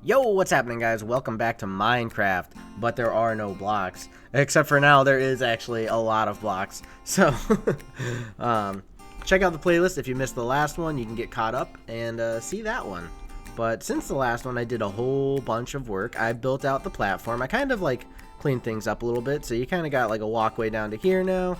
Yo, what's happening, guys? Welcome back to Minecraft, but there are no blocks. Except for now, there is actually a lot of blocks. So, check out the playlist. If you missed the last one, you can get caught up and see that one. But since the last one, I did a whole bunch of work. I built out the platform. I kind of like cleaned things up a little bit. So you kind of got like a walkway down to here now.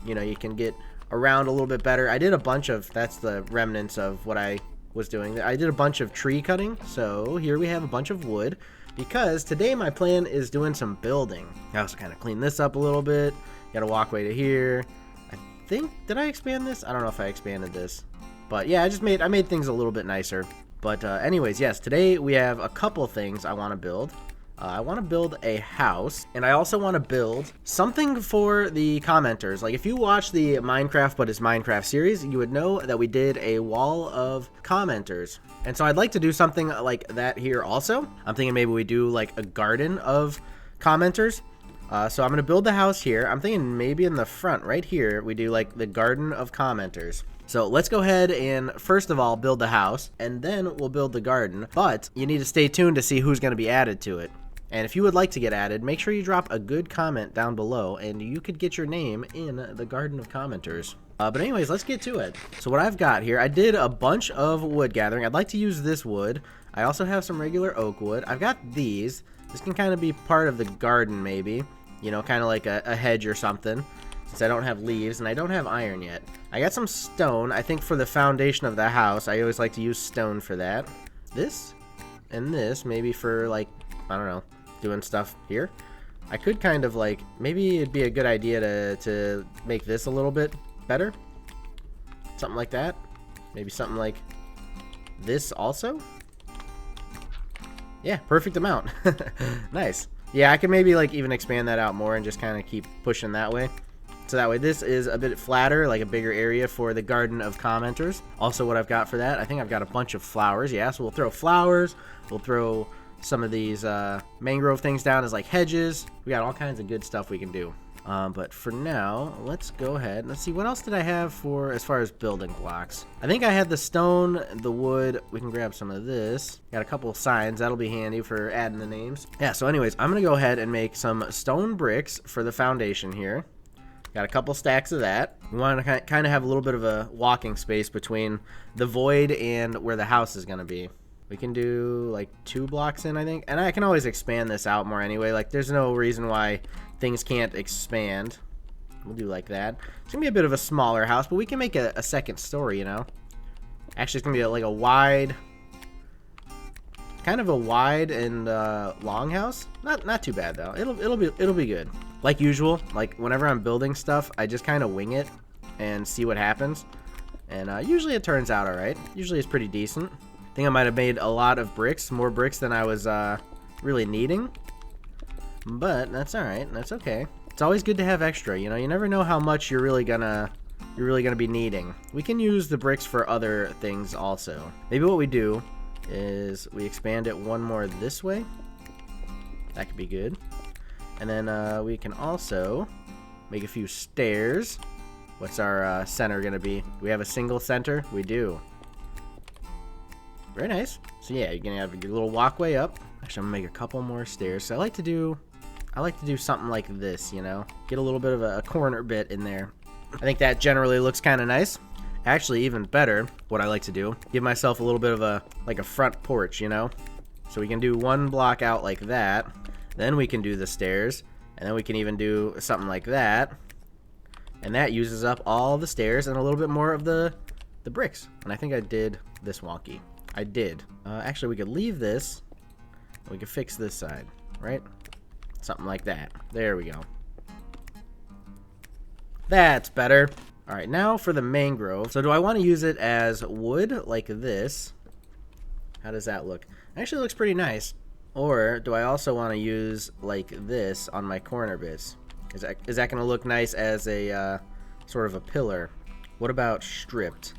You know, you can get around a little bit better. I did a bunch of, that's the remnants of what I was doing. I did a bunch of tree cutting, so here we have a bunch of wood, because today my plan is doing some building. I also kind of cleaned this up a little bit. Got a walkway to here. I think, did I expand this? I don't know if I expanded this, but yeah, I made things a little bit nicer. But anyways, yes, today we have a couple things I want to build. I want to build a house, and I also want to build something for the commenters. Like, if you watch the Minecraft But It's Minecraft series, you would know that we did a wall of commenters. And so I'd like to do something like that here also. I'm thinking maybe we do like a garden of commenters. So I'm going to build the house here. I'm thinking maybe in the front right here, we do like the garden of commenters. So let's go ahead and first of all build the house, and then we'll build the garden. But you need to stay tuned to see who's going to be added to it. And if you would like to get added, make sure you drop a good comment down below, and you could get your name in the Garden of Commenters. But anyways, let's get to it. So what I've got here, I did a bunch of wood gathering. I'd like to use this wood. I also have some regular oak wood. I've got these. This can kind of be part of the garden, maybe. You know, kind of like a hedge or something, since I don't have leaves, and I don't have iron yet. I got some stone. I think for the foundation of the house, I always like to use stone for that. This and this, maybe for, like, I don't know, doing stuff here. I could kind of like, maybe it'd be a good idea to make this a little bit better. Something like that. Maybe something like this also. Yeah, perfect amount. Nice. Yeah, I could maybe like even expand that out more and just kind of keep pushing that way. So that way this is a bit flatter, like a bigger area for the Garden of Commenters. Also what I've got for that, I think I've got a bunch of flowers. Yeah, so we'll throw flowers. We'll throw some of these mangrove things down as like hedges. We got all kinds of good stuff we can do. But for now, let's go ahead. Let's see, what else did I have for as far as building blocks? I think I had the stone, the wood. We can grab some of this. Got a couple of signs. That'll be handy for adding the names. Yeah, so anyways, I'm going to go ahead and make some stone bricks for the foundation here. Got a couple stacks of that. We want to kind of have a little bit of a walking space between the void and where the house is going to be. We can do like 2 blocks in, I think. And I can always expand this out more anyway. Like, there's no reason why things can't expand. We'll do like that. It's going to be a bit of a smaller house, but we can make a second story, you know. Actually, it's going to be like a wide, kind of a wide and long house. Not too bad, though. It'll be good. Like usual, like whenever I'm building stuff, I just kind of wing it and see what happens. And usually it turns out all right. Usually it's pretty decent. I think I might have made a lot of bricks, more bricks than I was really needing, but that's all right. That's okay. It's always good to have extra. You know, you never know how much you're really gonna be needing. We can use the bricks for other things also. Maybe what we do is we expand it one more this way. That could be good. And then we can also make a few stairs. What's our center gonna be? Do we have a single center? We do. Very nice. So yeah, you're gonna have your little walkway up. Actually, I'm gonna make a couple more stairs. So I like to do something like this, you know, get a little bit of a corner bit in there. I think that generally looks kind of nice. Actually, even better, what I like to do, give myself a little bit of a front porch, you know. So we can do 1 block out like that. Then we can do the stairs, and then we can even do something like that. And that uses up all the stairs and a little bit more of the bricks. And I think I did this wonky. I did. Actually, we could leave this. We could fix this side, right? Something like that. There we go. That's better. All right, now for the mangrove. So do I want to use it as wood like this? How does that look? Actually, it looks pretty nice. Or do I also want to use like this on my corner bits? Is that going to look nice as a sort of a pillar? What about stripped?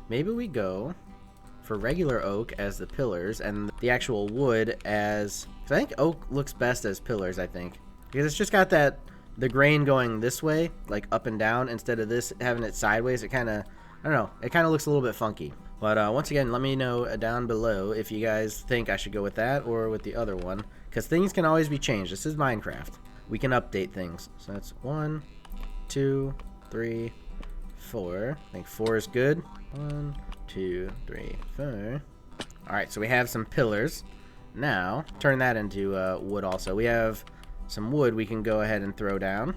Maybe we go for regular oak as the pillars and the actual wood as... I think oak looks best as pillars, I think. Because it's just got the grain going this way, like up and down, instead of this having it sideways. It kind of, I don't know, it kind of looks a little bit funky. But once again, let me know down below if you guys think I should go with that or with the other one, because things can always be changed. This is Minecraft. We can update things. So that's 1, 2, 3, 4. I think 4 is good. 1, 2, 3, 4. Alright, so we have some pillars. Now, turn that into wood also. We have some wood we can go ahead and throw down.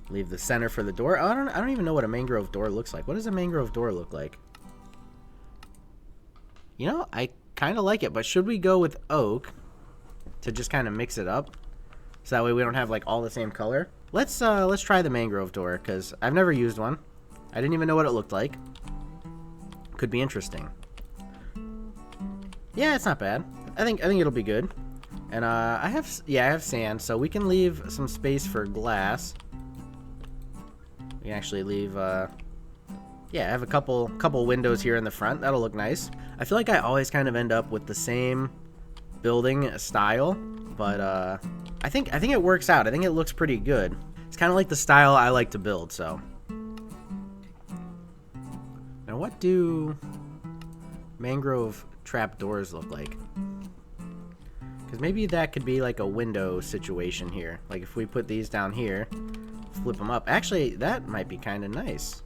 Leave the center for the door. Oh, I don't even know what a mangrove door looks like. What does a mangrove door look like? You know, I kind of like it, but should we go with oak to just kind of mix it up? So that way we don't have like all the same color. Let's try the mangrove door, because I've never used one. I didn't even know what it looked like. Could be interesting. Yeah, it's not bad. I think it'll be good. And I have sand, so we can leave some space for glass. We can actually leave I have a couple windows here in the front. That'll look nice. I feel like I always kind of end up with the same building style, but I think it works out. I think it looks pretty good. It's kind of like the style I like to build, so. Now, what do mangrove trap doors look like? Because maybe that could be like a window situation here. Like if we put these down here, flip them up. Actually, that might be kind of nice.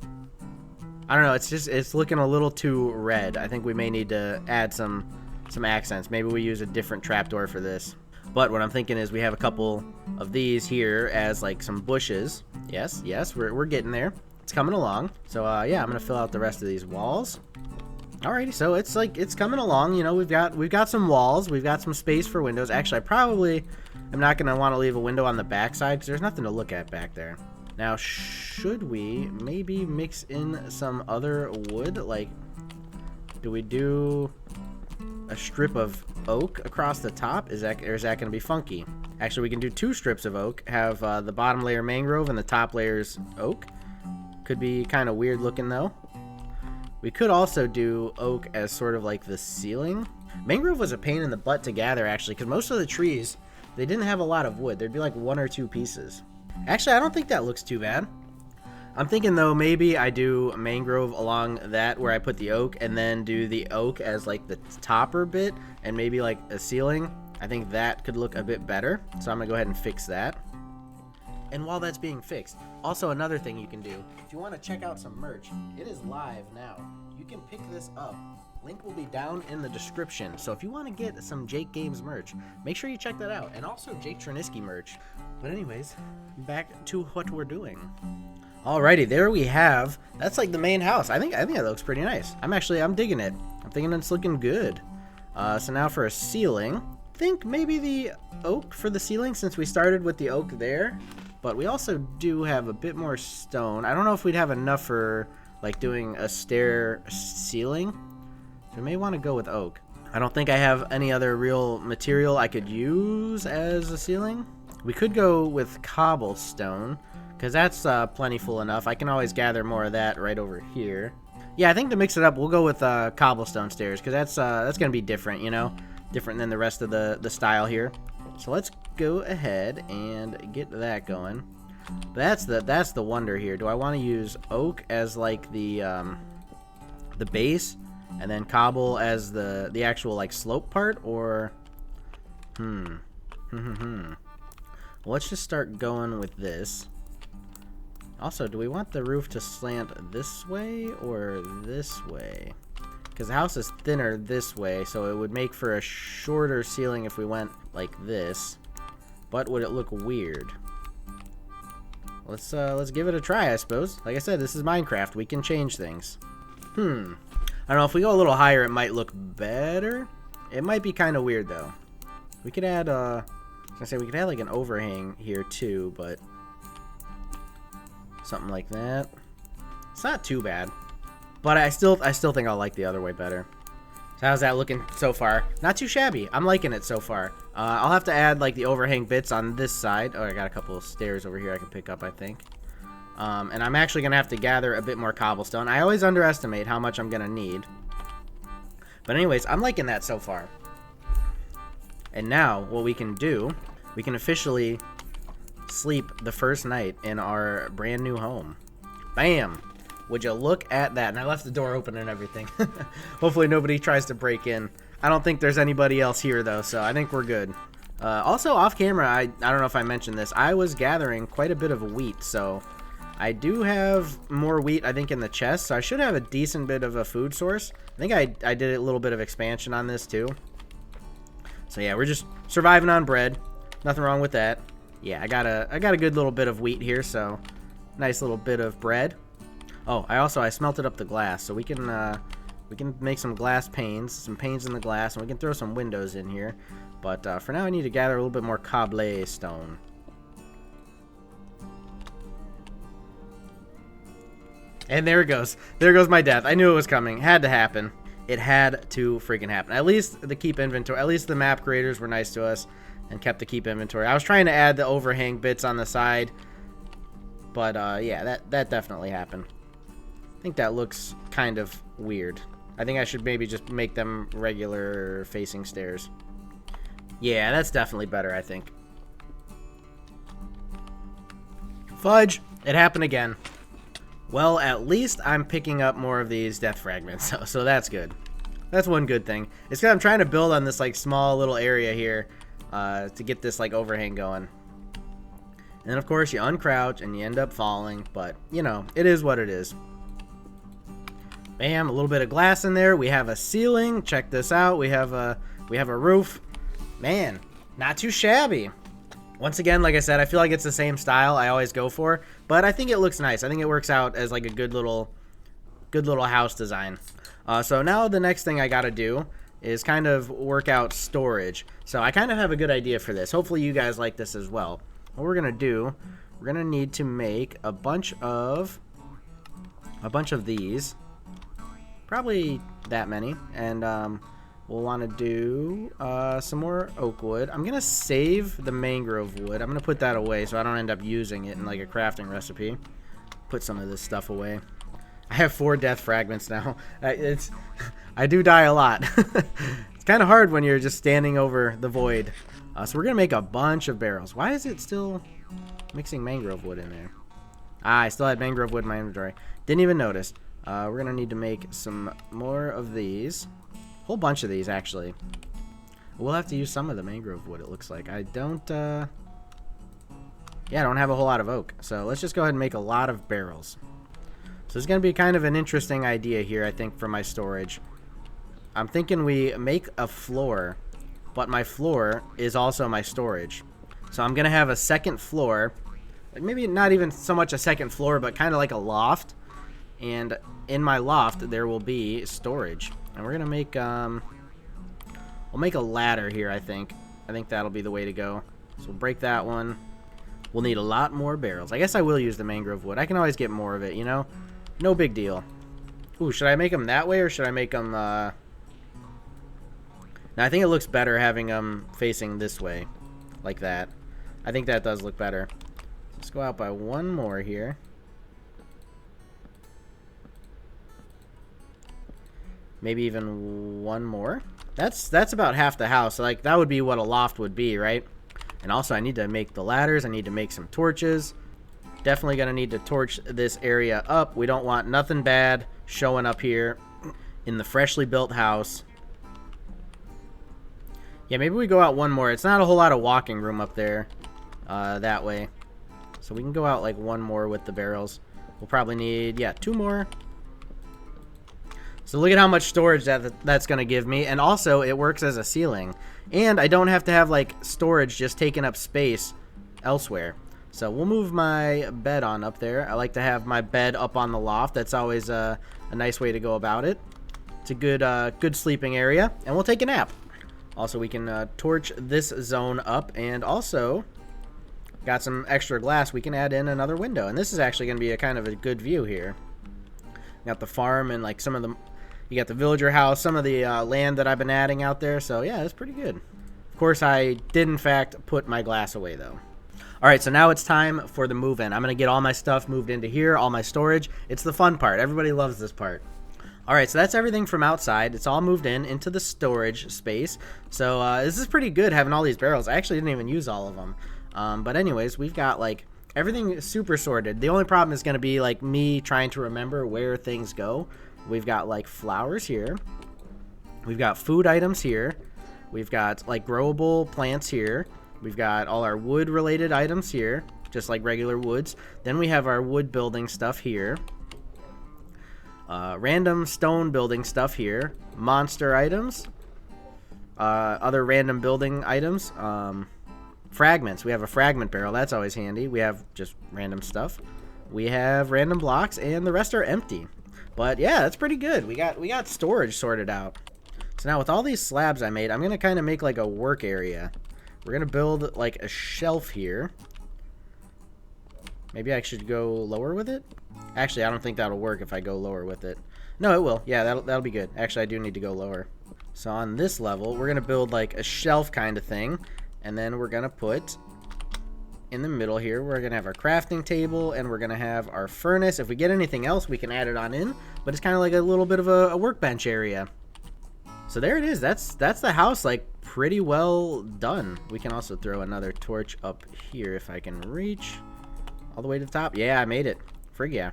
I don't know. It's looking a little too red. I think we may need to add some accents. Maybe we use a different trapdoor for this. But what I'm thinking is we have a couple of these here as like some bushes. Yes, we're getting there. It's coming along. So yeah, I'm gonna fill out the rest of these walls. Alrighty, so it's coming along. You know, we've got some walls. We've got some space for windows. Actually, I probably am not gonna want to leave a window on the back side because there's nothing to look at back there. Now, should we maybe mix in some other wood? Like, do we do a strip of oak across the top? Or is that gonna be funky? Actually, we can do 2 strips of oak. Have the bottom layer mangrove and the top layer's oak. Could be kind of weird looking though. We could also do oak as sort of like the ceiling. Mangrove was a pain in the butt to gather, actually, because most of the trees, they didn't have a lot of wood. There'd be like 1 or 2 pieces. Actually, I don't think that looks too bad. I'm thinking, though, maybe I do mangrove along that where I put the oak, and then do the oak as like the topper bit, and maybe like a ceiling. I think that could look a bit better. So I'm going to go ahead and fix that. And while that's being fixed, also another thing you can do, if you want to check out some merch, it is live now. You can pick this up. Link will be down in the description. So if you want to get some Jake Games merch, make sure you check that out. And also Jake Chernisky merch. But anyways, back to what we're doing. Alrighty, there we have. That's like the main house. I think that looks pretty nice. I'm digging it. I'm thinking it's looking good. So now for a ceiling, I think maybe the oak for the ceiling, since we started with the oak there. But we also do have a bit more stone. I don't know if we'd have enough for like doing a stair ceiling. So we may want to go with oak. I don't think I have any other real material I could use as a ceiling. We could go with cobblestone, because that's plentiful enough. I can always gather more of that right over here. Yeah, I think to mix it up, we'll go with cobblestone stairs, because that's going to be different, you know? Different than the rest of the style here. So let's go ahead and get that going. That's the wonder here. Do I want to use oak as like the base, and then cobble as the actual like slope part, or let's just start going with this. Also, do we want the roof to slant this way or this way? Because the house is thinner this way, so it would make for a shorter ceiling if we went like this. But would it look weird? Let's give it a try, I suppose. Like I said, this is Minecraft. We can change things. I don't know, if we go a little higher, it might look better. It might be kind of weird though. We could add we could add like an overhang here too, but something like that. It's not too bad. But I still think I'll like the other way better. So how's that looking so far? Not too shabby. I'm liking it so far. I'll have to add like the overhang bits on this side. Oh, I got a couple of stairs over here I can pick up, I think. And I'm actually going to have to gather a bit more cobblestone. I always underestimate how much I'm going to need. But anyways, I'm liking that so far. And now, what we can do, we can officially sleep the first night in our brand new home. Bam! Would you look at that? And I left the door open and everything. Hopefully nobody tries to break in. I don't think there's anybody else here though, so I think we're good. Also off camera, I don't know if I mentioned this, I was gathering quite a bit of wheat, so I do have more wheat, I think, in the chest, so I should have a decent bit of a food source. I think I did a little bit of expansion on this too. So yeah, we're just surviving on bread. Nothing wrong with that. Yeah, I got a good little bit of wheat here, so nice little bit of bread. Oh, I smelted up the glass, so we can make some glass panes, some panes in the glass, and we can throw some windows in here. But for now, I need to gather a little bit more cobblestone. And there it goes. There goes my death. I knew it was coming. Had to happen. It had to freaking happen. At least the keep inventory. At least the map creators were nice to us and kept the keep inventory. I was trying to add the overhang bits on the side, but yeah, that definitely happened. I think that looks kind of weird. I think I should maybe just make them regular facing stairs. Yeah, that's definitely better, I think. Fudge! It happened again. Well, at least I'm picking up more of these death fragments, so that's good. That's one good thing. It's because I'm trying to build on this like small little area here to get this like overhang going. And then of course you uncrouch and you end up falling, but you know, it is what it is. Bam, a little bit of glass in there. We have a ceiling. Check this out. We have a roof. Man, not too shabby. Once again, like I said, I feel like it's the same style I always go for, but I think it looks nice. I think it works out as like a good little house design. So now the next thing I got to do is kind of work out storage. So I kind of have a good idea for this. Hopefully you guys like this as well. What we're gonna do, we're gonna need to make a bunch of these, probably that many, and we'll want to do some more oak wood. I'm gonna save the mangrove wood. I'm gonna put that away so I don't end up using it in like a crafting recipe. Put some of this stuff away. I have 4 death fragments now. I do die a lot. It's kind of hard when you're just standing over the void. So we're gonna make a bunch of barrels. Why is it still mixing mangrove wood in there? I still had mangrove wood in my inventory. Didn't even notice. We're gonna need to make some more of these. A whole bunch of these, actually. We'll have to use some of the mangrove wood, it looks like. I don't have a whole lot of oak. So let's just go ahead and make a lot of barrels. So it's going to be kind of an interesting idea here, I think, for my storage. I'm thinking we make a floor, but my floor is also my storage. So I'm going to have a second floor. Maybe not even so much a second floor, but kind of like a loft. And in my loft, there will be storage. And we're going to make, we'll make a ladder here, I think. I think that'll be the way to go. So we'll break that one. We'll need a lot more barrels. I guess I will use the mangrove wood. I can always get more of it, you know? No big deal. Ooh, should I make them that way or should I make them, Now, I think it looks better having them facing this way. Like that. I think that does look better. Let's go out by one more here. Maybe even one more. That's about half the house. Like, that would be what a loft would be, right? And also, I need to make the ladders. I need to make some torches. Definitely going to need to torch this area up. We don't want nothing bad showing up here in the freshly built house. Yeah, maybe we go out one more. It's not a whole lot of walking room up there that way. So we can go out like one more with the barrels. We'll probably need, yeah, 2 more. So look at how much storage that's going to give me. And also, it works as a ceiling. And I don't have to have like storage just taking up space elsewhere. So we'll move my bed on up there. I like to have my bed up on the loft. That's always a nice way to go about it. It's a good sleeping area. And we'll take a nap. Also, we can torch this zone up. And also, got some extra glass. We can add in another window. And this is actually going to be a kind of a good view here. Got the farm and like some of the... You got the villager house, some of the land that I've been adding out there. So, yeah, it's pretty good. Of course, I did, in fact, put my glass away, though. All right, so now it's time for the move-in. I'm going to get all my stuff moved into here, all my storage. It's the fun part. Everybody loves this part. All right, so that's everything from outside. It's all moved into the storage space. So this is pretty good having all these barrels. I actually didn't even use all of them. But anyways, we've got, like, everything is super sorted. The only problem is going to be like me trying to remember where things go. We've got like flowers here. We've got food items here. We've got like growable plants here. We've got all our wood related items here, just like regular woods. Then we have our wood building stuff here. Random stone building stuff here. Monster items. Other random building items. Fragments. We have a fragment barrel. That's always handy. We have just random stuff. We have random blocks, and the rest are empty. But yeah, that's pretty good. We got storage sorted out. So now with all these slabs I made, I'm gonna kind of make like a work area. We're gonna build like a shelf here. Maybe I should go lower with it. Actually, I don't think that'll work if I go lower with it. No, it will. Yeah, that'll be good. Actually, I do need to go lower. So on this level, we're gonna build like a shelf kind of thing. And then we're going to put in the middle here, we're going to have our crafting table, and we're going to have our furnace. If we get anything else, we can add it on in. But it's kind of like a little bit of a workbench area. So there it is. That's the house, like, pretty well done. We can also throw another torch up here if I can reach all the way to the top. Yeah, I made it. Frig yeah.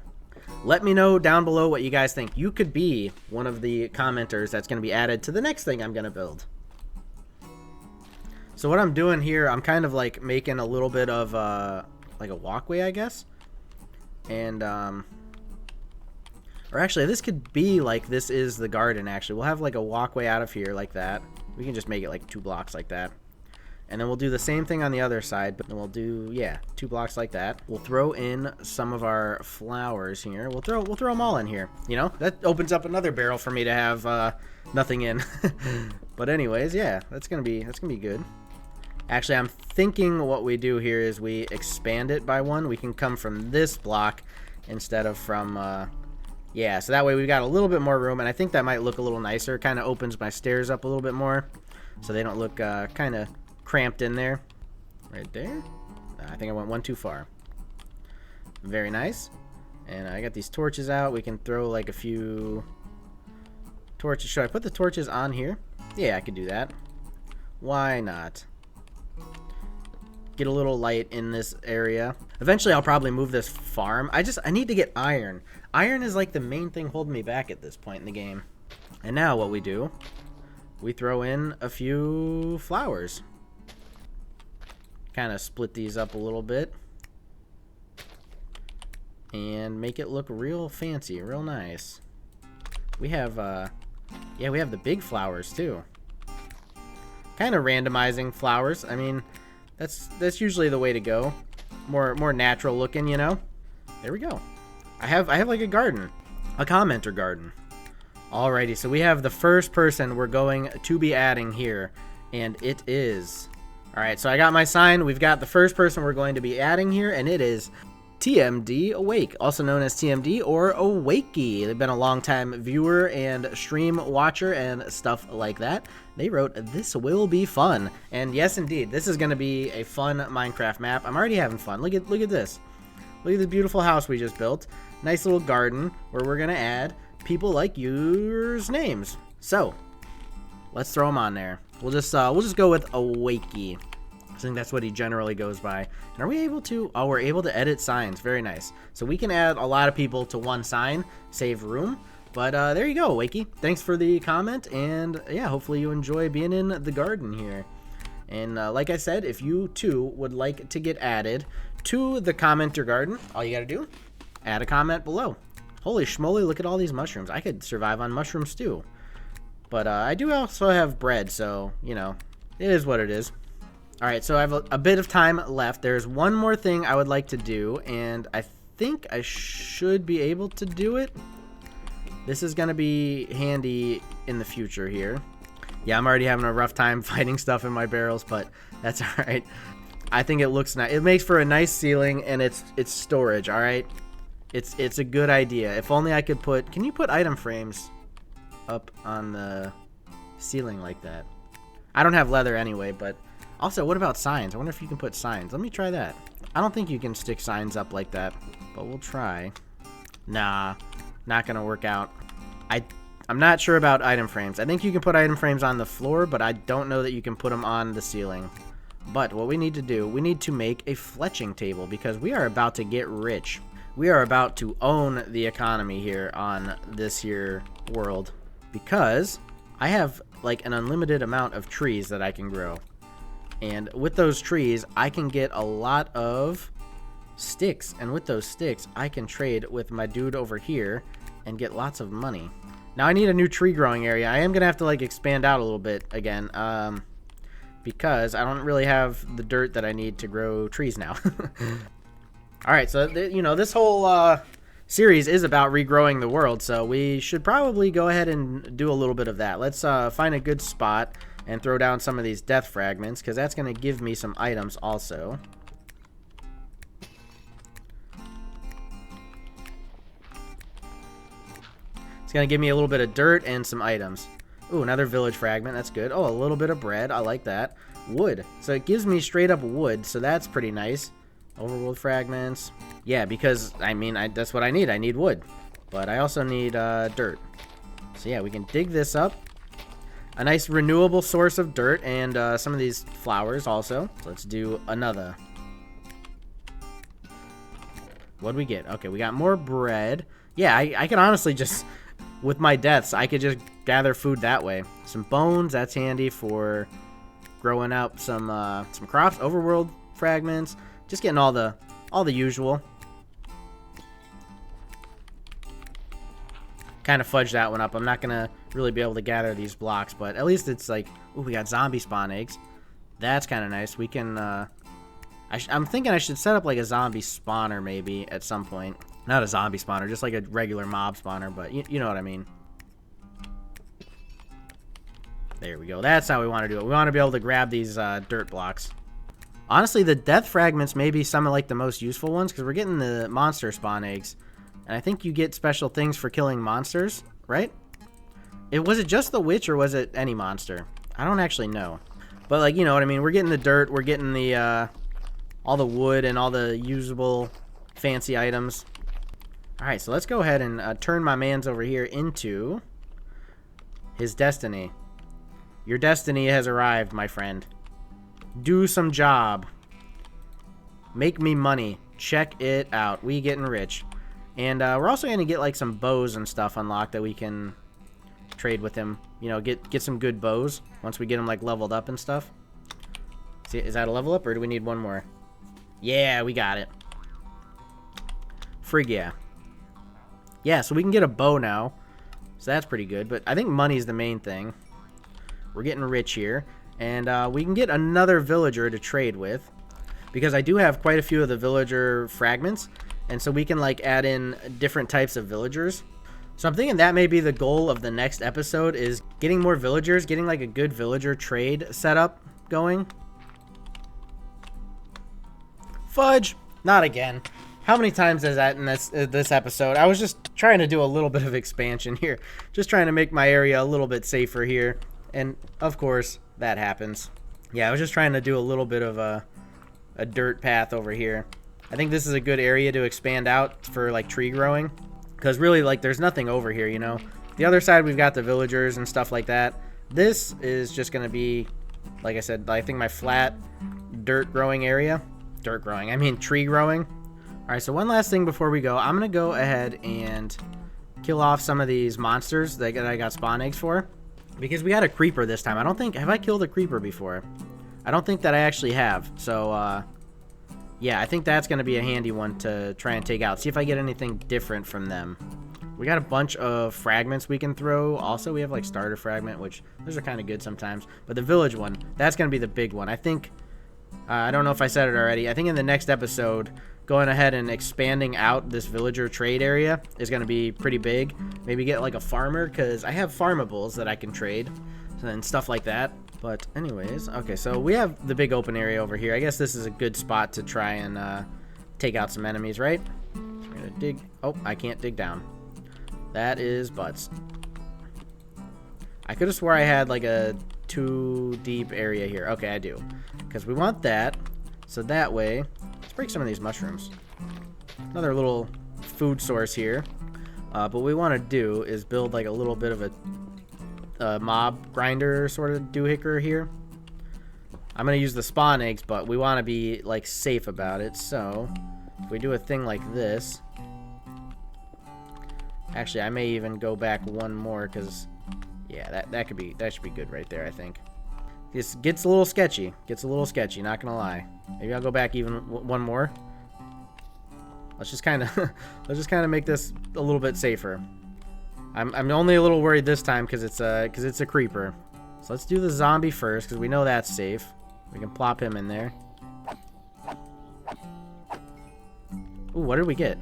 Let me know down below what you guys think. You could be one of the commenters that's going to be added to the next thing I'm going to build. So what I'm doing here, I'm kind of like making a little bit of like a walkway, I guess. And, or actually this could be like this is the garden actually. We'll have like a walkway out of here like that. We can just make it like 2 blocks like that. And then we'll do the same thing on the other side, but then we'll do, yeah, 2 blocks like that. We'll throw in some of our flowers here. We'll throw them all in here. You know, that opens up another barrel for me to have nothing in. But anyways, yeah, that's gonna be good. Actually, I'm thinking what we do here is we expand it by 1. We can come from this block instead of from, yeah, so that way we've got a little bit more room, and I think that might look a little nicer. Kind of opens my stairs up a little bit more, so they don't look kind of cramped in there. Right there. I think I went 1 too far. Very nice. And I got these torches out. We can throw like a few torches. Should I put the torches on here? Yeah, I could do that. Why not? Get a little light in this area. Eventually I'll probably move this farm. I need to get iron. Iron is like the main thing holding me back at this point in the game. And now what we do, we throw in a few flowers. Kind of split these up a little bit. And make it look real fancy, real nice. We have, yeah, we have the big flowers too. Kind of randomizing flowers. I mean, that's usually the way to go. More natural looking, you know. There we go. I have like a garden, a commenter garden. Alrighty, so we have the first person we're going to be adding here, and it is. Alright, so I got my sign. We've got the first person we're going to be adding here, and it is TMD Awake, also known as TMD or Awakey. They've been a long time viewer and stream watcher and stuff like that. They wrote, "This will be fun." And yes, indeed, this is going to be a fun Minecraft map. I'm already having fun. Look at this. Look at this beautiful house we just built. Nice little garden where we're going to add people like yours names. So, let's throw them on there. We'll just go with Awakey. I think that's what he generally goes by. And are we able to? Oh, we're able to edit signs. Very nice. So we can add a lot of people to one sign, save room. But there you go, Wakey. Thanks for the comment, and yeah, hopefully you enjoy being in the garden here. And like I said, if you too would like to get added to the commenter garden, all you gotta do, add a comment below. Holy schmoly, look at all these mushrooms. I could survive on mushrooms too. But I do also have bread, so, you know, it is what it is. Alright, so I have a bit of time left. There's one more thing I would like to do, and I think I should be able to do it. This is going to be handy in the future here. Yeah, I'm already having a rough time finding stuff in my barrels, but that's alright. I think it looks nice. It makes for a nice ceiling, and it's storage, alright? It's a good idea. If only I could put... Can you put item frames up on the ceiling like that? I don't have leather anyway, but... Also, what about signs? I wonder if you can put signs. Let me try that. I don't think you can stick signs up like that, but we'll try. Nah, not gonna work out. I'm not sure about item frames. I think you can put item frames on the floor, but I don't know that you can put them on the ceiling. But what we need to do, we need to make a fletching table because we are about to get rich. We are about to own the economy here on this here world because I have like an unlimited amount of trees that I can grow. And with those trees, I can get a lot of sticks. And with those sticks, I can trade with my dude over here and get lots of money. Now I need a new tree growing area. I am going to have to like expand out a little bit again. Because I don't really have the dirt that I need to grow trees now. Alright, so, you know, this whole series is about regrowing the world, so we should probably go ahead and do a little bit of that. Let's find a good spot and throw down some of these death fragments, because that's going to give me some items also. It's going to give me a little bit of dirt and some items. Ooh, another village fragment. That's good. Oh, a little bit of bread. I like that. Wood. So it gives me straight up wood, so that's pretty nice. Overworld fragments. Yeah, because, I mean, that's what I need. I need wood. But I also need dirt. So yeah, we can dig this up. A nice renewable source of dirt and some of these flowers also. So let's do another. What'd we get? Okay, we got more bread. Yeah, I can honestly just, with my deaths, I could just gather food that way. Some bones, that's handy for growing out some crops. Overworld fragments. Just getting all the usual. Kind of fudged that one up. I'm not gonna really be able to gather these blocks, but at least it's like, ooh, we got zombie spawn eggs. That's kind of nice. We can. I'm thinking I should set up like a zombie spawner maybe at some point. Not a zombie spawner, just like a regular mob spawner, but you know what I mean. There we go. That's how we want to do it. We want to be able to grab these dirt blocks. Honestly, the death fragments may be some of like the most useful ones because we're getting the monster spawn eggs. And I think you get special things for killing monsters, right? Was it just the witch or was it any monster? I don't actually know. But like, you know what I mean? We're getting the dirt, we're getting the all the wood and all the usable fancy items. Alright, so let's go ahead and turn my man's over here into his destiny. Your destiny has arrived, my friend. Do some job. Make me money. Check it out. We getting rich. And we're also going to get like some bows and stuff unlocked that we can trade with him. You know, get some good bows once we get them like leveled up and stuff. See, is that a level up or do we need one more? Yeah, we got it. Frig yeah. Yeah, so we can get a bow now. So that's pretty good. But I think money's the main thing. We're getting rich here. And we can get another villager to trade with. Because I do have quite a few of the villager fragments. And so we can like add in different types of villagers. So I'm thinking that may be the goal of the next episode is getting more villagers. Getting like a good villager trade setup going. Fudge! Not again. How many times is that in this episode? I was just trying to do a little bit of expansion here. Just trying to make my area a little bit safer here. And of course, that happens. Yeah, I was just trying to do a little bit of a dirt path over here. I think this is a good area to expand out for like tree growing. Because really, like, there's nothing over here, you know? The other side, we've got the villagers and stuff like that. This is just going to be, like I said, I think my flat dirt growing area. Dirt growing, I mean tree growing. Alright, so one last thing before we go. I'm going to go ahead and kill off some of these monsters that I got spawn eggs for. Because we got a creeper this time. I don't think... Have I killed a creeper before? I don't think that I actually have. So, yeah, I think that's going to be a handy one to try and take out. See if I get anything different from them. We got a bunch of fragments we can throw. Also, we have, like, starter fragment, which those are kind of good sometimes. But the village one, that's going to be the big one. I think... I don't know if I said it already. I think in the next episode, going ahead and expanding out this villager trade area is going to be pretty big. Maybe get like a farmer because I have farmables that I can trade and stuff like that. But anyways, okay, so we have the big open area over here. I guess this is a good spot to try and take out some enemies, right? So we're going to dig. Oh, I can't dig down. That is butts. I could have swore I had like a too deep area here. Okay, I do. Because we want that. So that way, let's break some of these mushrooms. Another little food source here. But what we want to do is build like a little bit of a mob grinder sort of doohicker here. I'm gonna use the spawn eggs, but we want to be like safe about it. So if we do a thing like this, actually, I may even go back one more because, yeah, that should be good right there. I think this gets a little sketchy. Not gonna lie. Maybe I'll go back even one more. Let's just kind of make this a little bit safer. I'm only a little worried this time because it's a creeper. So let's do the zombie first because we know that's safe. We can plop him in there. Ooh, what did we get?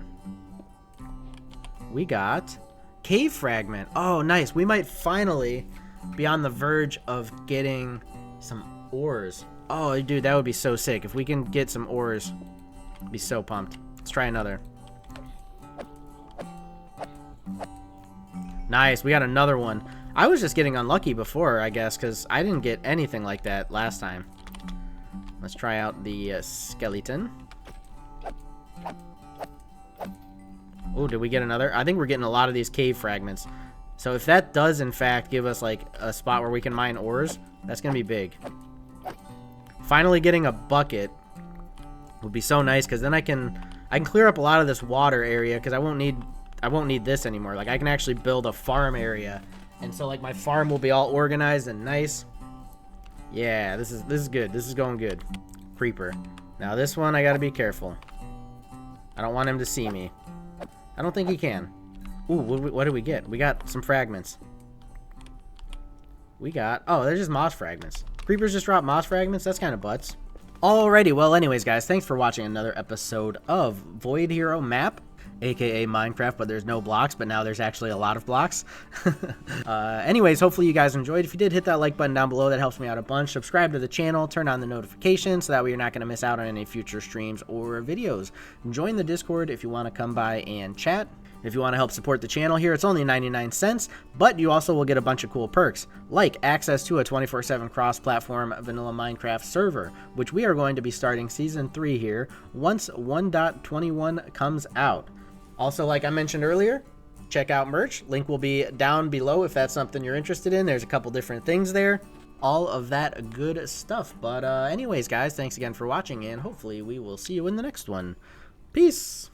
We got cave fragment. Oh, nice. We might finally be on the verge of getting some ores. Oh, dude, that would be so sick. If we can get some ores, I'd be so pumped. Let's try another. Nice. We got another one. I was just getting unlucky before, I guess, because I didn't get anything like that last time. Let's try out the skeleton. Oh, did we get another? I think we're getting a lot of these cave fragments. So if that does, in fact, give us, like, a spot where we can mine ores, that's going to be big. Finally getting a bucket would be so nice, because then I can clear up a lot of this water area, because I won't need this anymore. Like, I can actually build a farm area. And so, like, my farm will be all organized and nice. Yeah, this is good. This is going good. Creeper. Now, this one, I got to be careful. I don't want him to see me. I don't think he can. Ooh, what did we get? We got some fragments. We got... Oh, they're just moss fragments. Creepers just drop moss fragments? That's kind of butts. Alrighty, well, anyways, guys, thanks for watching another episode of Void Hero Map, aka Minecraft, but there's no blocks, but now there's actually a lot of blocks. Anyways, hopefully you guys enjoyed. If you did, hit that like button down below. That helps me out a bunch. Subscribe to the channel, turn on the notifications, so that way you're not going to miss out on any future streams or videos. Join the Discord if you want to come by and chat. If you want to help support the channel here, it's only 99 cents, but you also will get a bunch of cool perks, like access to a 24/7 cross-platform vanilla Minecraft server, which we are going to be starting Season 3 here once 1.21 comes out. Also, like I mentioned earlier, check out merch. Link will be down below if that's something you're interested in. There's a couple different things there. All of that good stuff. But anyways, guys, thanks again for watching, and hopefully we will see you in the next one. Peace!